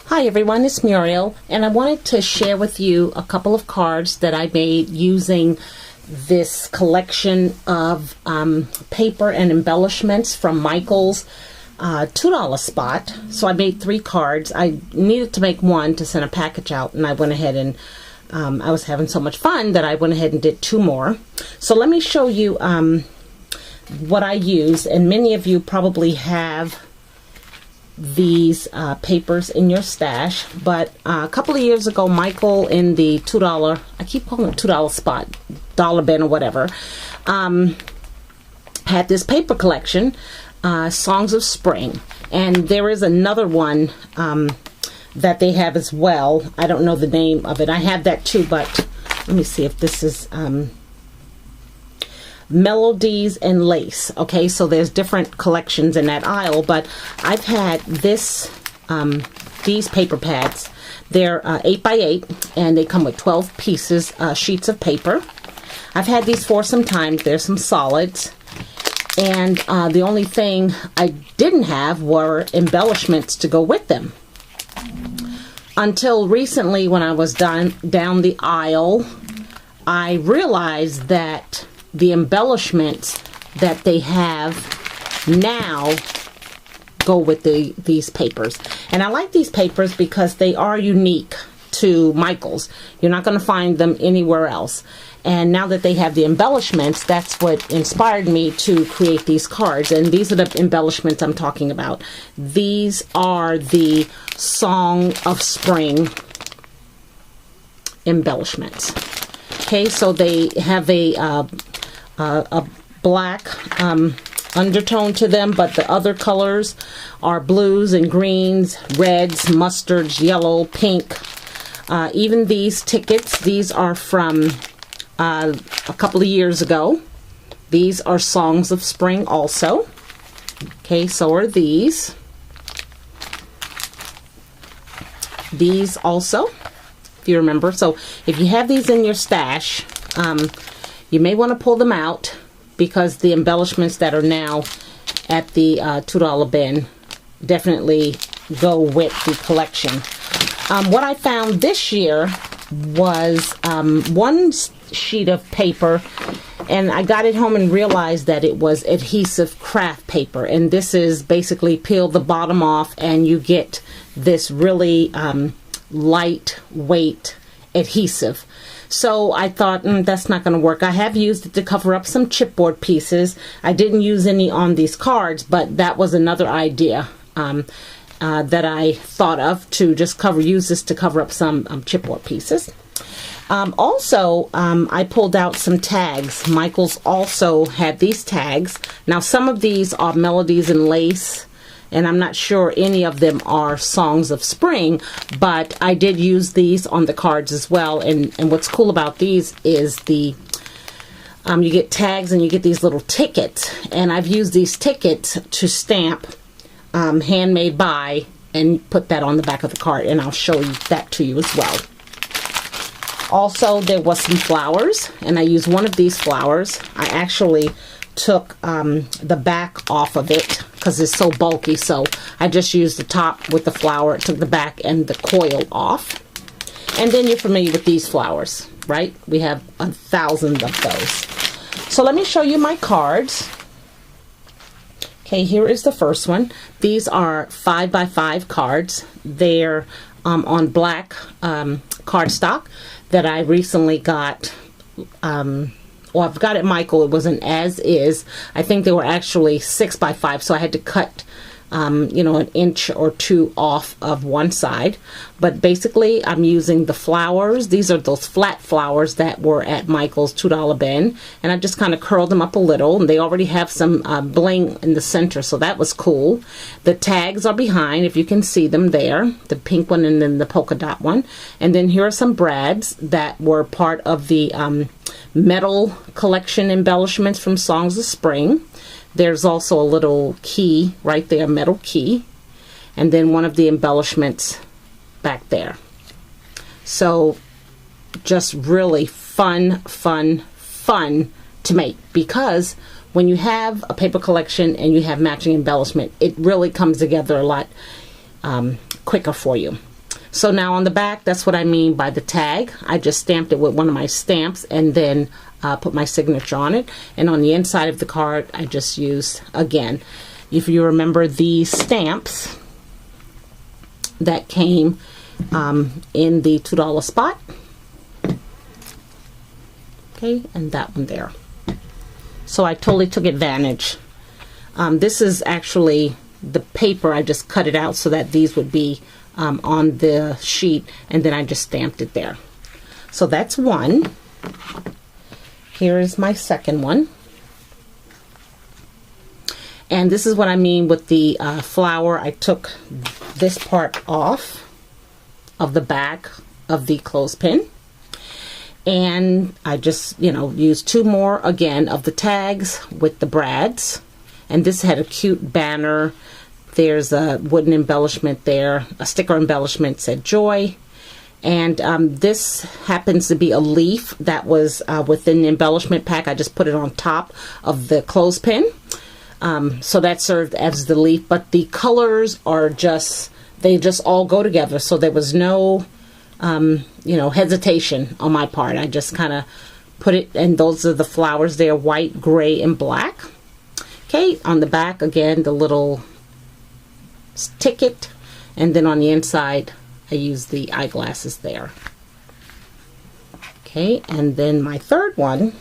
Hi everyone, it's Muriel, and I wanted to share with you a couple of cards that I made using this collection of paper and embellishments from Michael's $2 spot. So I made 3 cards. I needed to make one to send a package out, and I went ahead and I was having so much fun that I went ahead and did 2 more. So let me show you what I use, and many of you probably have these papers in your stash, but a couple of years ago, Michael in the $2, I keep calling it $2 spot, dollar bin or whatever, had this paper collection, Songs of Spring, and there is another one that they have as well. I don't know the name of it. I have that too, but let me see if this is Melodies and Lace. Okay, so there's different collections in that aisle, but I've had this these paper pads. They're 8 by 8, and they come with 12 pieces, sheets of paper. I've had these for some time. There's some solids, and the only thing I didn't have were embellishments to go with them. Until recently, when I was down the aisle, I realized that the embellishments that they have now go with these papers. And I like these papers because they are unique to Michael's. You're not going to find them anywhere else. And now that they have the embellishments, that's what inspired me to create these cards. And these are the embellishments I'm talking about. These are the Song of Spring embellishments. Okay, so they have a black undertone to them, but the other colors are blues and greens, reds, mustards, yellow, pink. Even these tickets, these are from a couple of years ago. These are Songs of Spring also. Okay, so are these. These also, if you remember. So if you have these in your stash, you may want to pull them out because the embellishments that are now at the $2 bin definitely go with the collection. What I found this year was one sheet of paper, and I got it home and realized that it was adhesive craft paper, and this is basically peel the bottom off and you get this really lightweight adhesive. So I thought, that's not going to work. I have used it to cover up some chipboard pieces. I didn't use any on these cards, but that was another idea that I thought of, to just use this to cover up some chipboard pieces. Also, I pulled out some tags. Michael's also had these tags. Now, some of these are Melodies and Lace, and I'm not sure any of them are Songs of Spring, but I did use these on the cards as well. And what's cool about these is the you get tags and you get these little tickets, and I've used these tickets to stamp handmade by and put that on the back of the card, and I'll show you that to you as well. Also, there was some flowers, and I used one of these flowers. I actually took the back off of it because it's so bulky, so I just used the top with the flower, took the back and the coil off. And then you're familiar with these flowers, right? We have 1,000 of those. So let me show you my cards. Okay, here is the first one. These are 5 by 5 cards. They're on black cardstock that I recently got. Well, I've got it, Michael. It was an as is. I think they were actually 6 by 5, so I had to cut, you know, an inch or 2 off of one side. But basically, I'm using the flowers. These are those flat flowers that were at Michael's $2 bin, and I just kind of curled them up a little. And they already have some bling in the center, so that was cool. The tags are behind, if you can see them there, the pink one and then the polka dot one. And then here are some brads that were part of the metal collection embellishments from Songs of Spring. There's also a little key right there, metal key, and then one of the embellishments back there. So just really fun to make, because when you have a paper collection and you have matching embellishment, it really comes together a lot quicker for you. So now on the back, that's what I mean by the tag. I just stamped it with one of my stamps and then put my signature on it. And on the inside of the card, I just used, again, if you remember the stamps that came in the $2 spot. Okay, and that one there. So I totally took advantage. This is actually the paper. I just cut it out so that these would be on the sheet, and then I just stamped it there. So that's one. Here is my second one. And this is what I mean with the flower. I took this part off of the back of the clothespin. And I just, used two more, again, of the tags with the brads. And this had a cute banner. There's a wooden embellishment there. A sticker embellishment said Joy. And this happens to be a leaf that was within the embellishment pack. I just put it on top of the clothespin. So that served as the leaf. But the colors are they just all go together. So there was no hesitation on my part. I just kind of put it, and those are the flowers there, white, gray, and black. Okay, on the back, again, the little ticket, and then on the inside, I use the eyeglasses there. Okay, and then my third one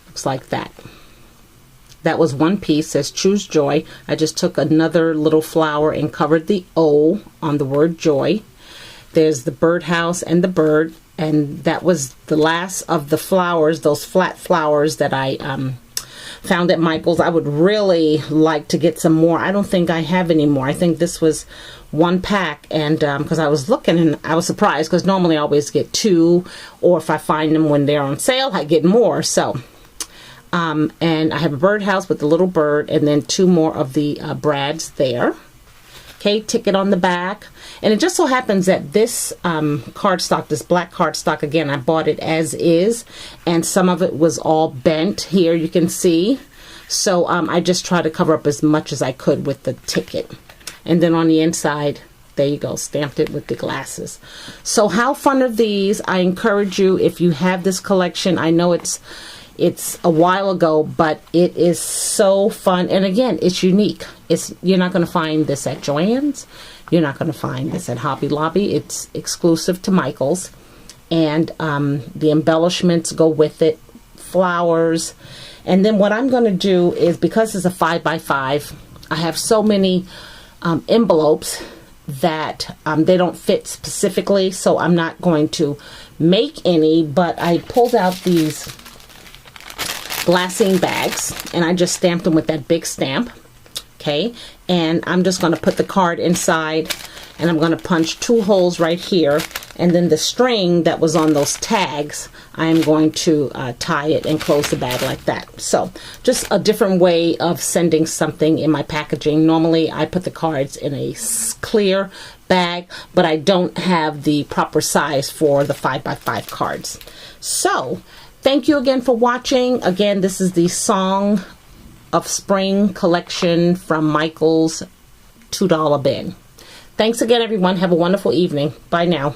looks like that. That was one piece, says Choose Joy. I just took another little flower and covered the O on the word Joy. There's the birdhouse and the bird, and that was the last of the flowers, those flat flowers that I found at Michael's. I would really like to get some more. I don't think I have any more. I think this was one pack, and because I was looking and I was surprised, because normally I always get two, or if I find them when they're on sale, I get more. So and I have a birdhouse with the little bird, and then two more of the brads there. Okay, ticket on the back. And it just so happens that this cardstock, this black cardstock, again, I bought it as is, and some of it was all bent here, you can see. So I just tried to cover up as much as I could with the ticket. And then on the inside, there you go, stamped it with the glasses. So how fun are these? I encourage you, if you have this collection, I know it's a while ago, but it is so fun. And again, it's unique. You're not going to find this at Joann's. You're not going to find this at Hobby Lobby. It's exclusive to Michael's. And the embellishments go with it, flowers. And then what I'm going to do is, because it's a 5x5, I have so many envelopes that they don't fit specifically, so I'm not going to make any, but I pulled out these glassine bags, and I just stamped them with that big stamp. Okay, and I'm just going to put the card inside, and I'm going to punch two holes right here, and then the string that was on those tags, I'm going to tie it and close the bag like that. So just a different way of sending something in my packaging. Normally I put the cards in a clear bag, but I don't have the proper size for the 5x5 cards. So thank you again for watching. Again, this is the Song of Spring collection from Michael's $2 bin. Thanks again, everyone. Have a wonderful evening. Bye now.